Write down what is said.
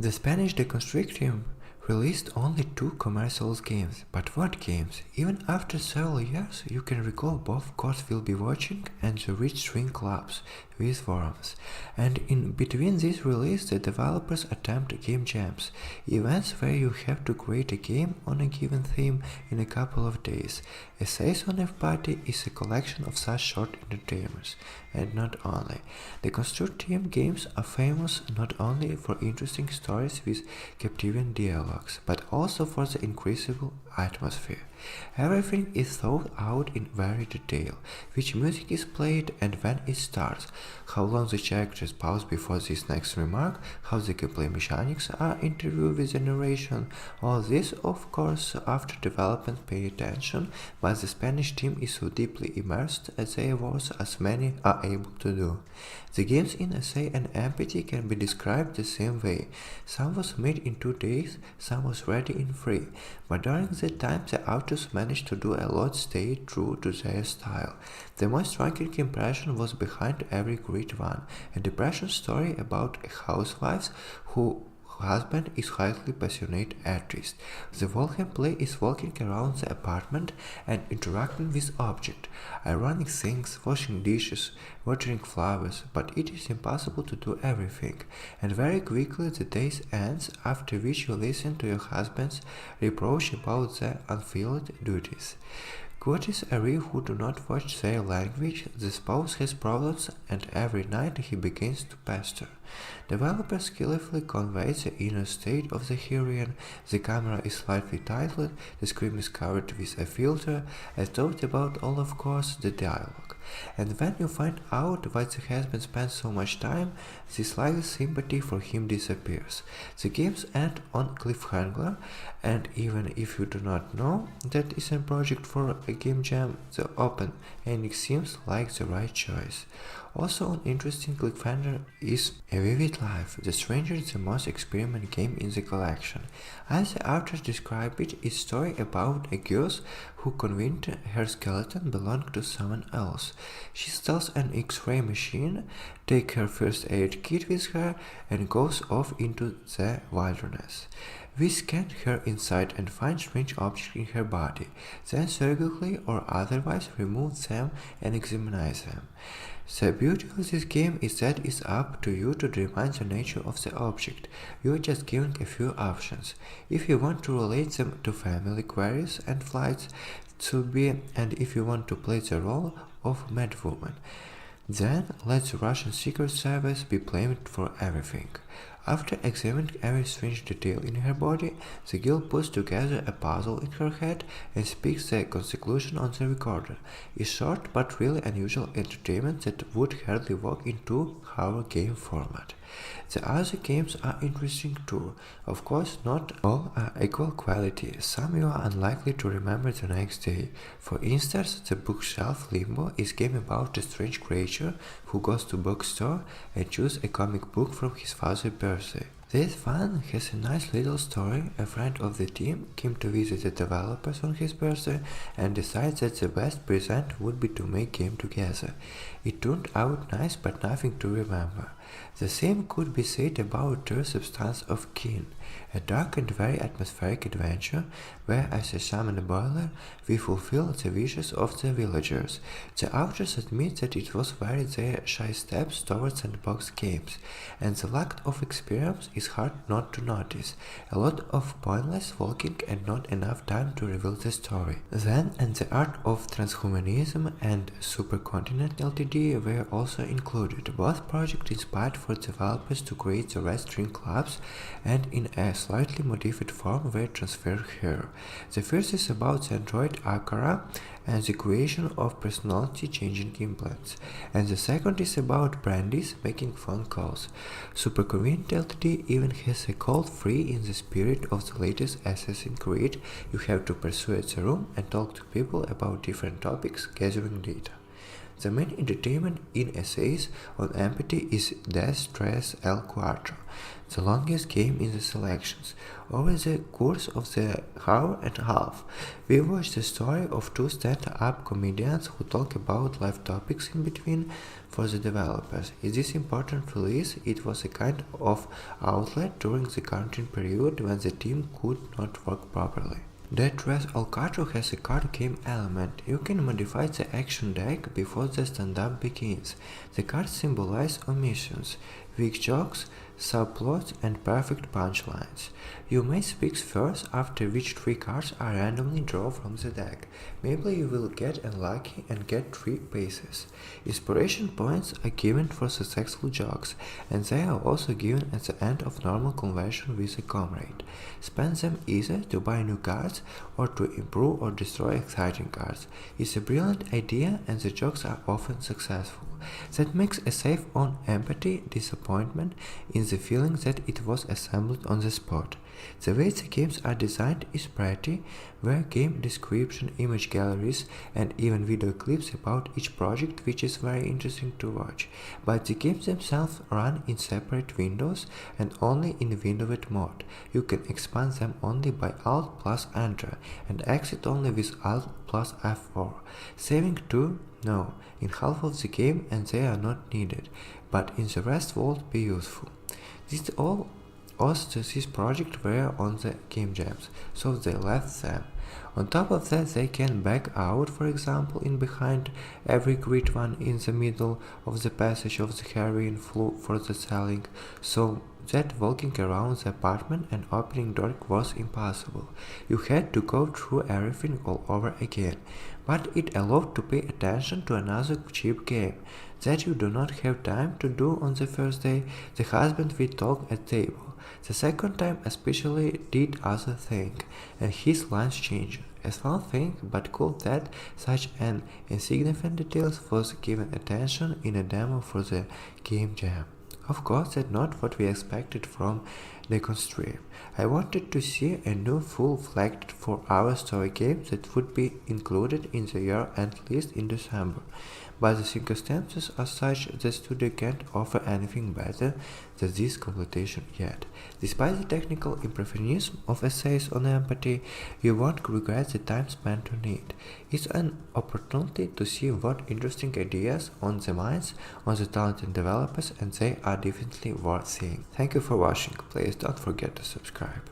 The Spanish Deconstructeam released only 2 commercial games, but what games? Even after several years, you can recall both Courts Will Be Watching and the Rich String Clubs with forums. And in between these releases, the developers attempt game jams, events where you have to create a game on a given theme in a couple of days. Essays on F-Party is a collection of such short entertainments, and not only. The Deconstructeam games are famous not only for interesting stories with captivating dialogues, but also for the incredible atmosphere. Everything is thought out in very detail, which music is played and when it starts, how long the characters pause before this next remark, how the gameplay mechanics are interviewed with the narration. All this, of course, after development paid attention, but the Spanish team is so deeply immersed as they was as many are able to do. The games in Essay and Empathy can be described the same way. Some was made in 2 days, some was ready in 3, but during that time the authors managed to do a lot, stay true to their style. The most striking impression was behind every great one, a depression story about a housewife whose husband is highly passionate artist. The whole gameplay is walking around the apartment and interacting with objects, ironing things, washing dishes, watering flowers, but it is impossible to do everything, and very quickly the day ends, after which you listen to your husband's reproach about the unfulfilled duties. Quotes are you who do not watch their language, the spouse has problems and every night he begins to pester. Developers skillfully convey the inner state of the heroine, the camera is slightly tilted, the screen is covered with a filter, as talked about all of course the dialogue. And when you find out why the husband spends so much time, the slightest sympathy for him disappears. The games end on cliffhanger, and even if you do not know that is a project for a game jam, the open ending seems like the right choice. Also an interesting cliffhanger is A Vivid Life, The Stranger is the most experiment game in the collection. As the authors describe it, it's a story about a girl who convinced her skeleton belonged to someone else. She steals an X-ray machine, takes her first aid kit with her, and goes off into the wilderness. We scan her inside and find strange objects in her body, then surgically or otherwise remove them and examine them. The beauty of this game is that it's up to you to define the nature of the object. You are just given a few options. If you want to relate them to family queries and flights to be, and if you want to play the role of mad woman, then let the Russian Secret Service be blamed for everything. After examining every strange detail in her body, the girl puts together a puzzle in her head and speaks the conclusion on the recorder. A short but really unusual entertainment that would hardly work into our game format. The other games are interesting too. Of course, not all are equal quality. Some you are unlikely to remember the next day. For instance, the bookshelf Limbo is a game about a strange creature who goes to bookstore and chooses a comic book from his father's birthday. This one has a nice little story. A friend of the team came to visit the developers on his birthday and decided that the best present would be to make game together. It turned out nice but nothing to remember. The same could be said about Third Substance of Kin, a dark and very atmospheric adventure where, as a summon boiler, we fulfill the wishes of the villagers. The authors admit that it was very their shy steps towards sandbox games, and the lack of experience is hard not to notice. A lot of pointless walking and not enough time to reveal the story. Then, and the art of transhumanism and Supercontinent Ltd were also included. Both projects inspired for developers to create the Red String Clubs and in a slightly modified form were transferred here. The first is about the android Akara and the creation of personality-changing implants, and the second is about Brandy's making phone calls. Superconvenient Ltd even has a call free in the spirit of the latest Assassin's Creed. You have to persuade the room and talk to people about different topics, gathering data. The main entertainment in essays on empathy is Des Tres El Cuatro, the longest game in the selections. Over the course of the hour and a half, we watch the story of two stand-up comedians who talk about life topics in between. For the developers, in this important release, it was a kind of outlet during the quarantine period when the team could not work properly. Dead Tres El Cuatro has a card game element. You can modify the action deck before the stand-up begins. The cards symbolize omissions, weak jokes, subplots, and perfect punchlines. You may speak first, after which 3 cards are randomly drawn from the deck. Maybe you will get unlucky and get 3 pieces. Inspiration points are given for successful jokes, and they are also given at the end of normal conversation with a comrade. Spend them either to buy new cards or to improve or destroy exciting cards. It's a brilliant idea and the jokes are often successful. That makes a save on empathy disappointment in the feeling that it was assembled on the spot. The way the games are designed is pretty, where game description, image galleries, and even video clips about each project, which is very interesting to watch. But the games themselves run in separate windows and only in windowed mode. You can expand them only by Alt plus Enter and exit only with Alt plus F4. Saving too? No, in half of the game and they are not needed, but in the rest won't be useful. This all this project were on the game jams, so they left them. On top of that, they can back out, for example, in behind every grid one in the middle of the passage of the heroine flew for the selling, so that walking around the apartment and opening door was impossible. You had to go through everything all over again, but it allowed to pay attention to another cheap game that you do not have time to do on the first day. The husband will talk at table. The second time especially did other thing, and his lines changed. As one thing, but cool that such an insignificant details was given attention in a demo for the game jam. Of course, that's not what we expected from Deconstructeam. I wanted to see a new full-fledged 4-hour story game that would be included in the year-end list in December. But the circumstances are such that the studio can't offer anything better than this completion yet. Despite the technical imperfectionism of essays on empathy, you won't regret the time spent on it. It's an opportunity to see what interesting ideas on the minds of the talented developers, and they are definitely worth seeing. Thank you for watching. Please don't forget to subscribe.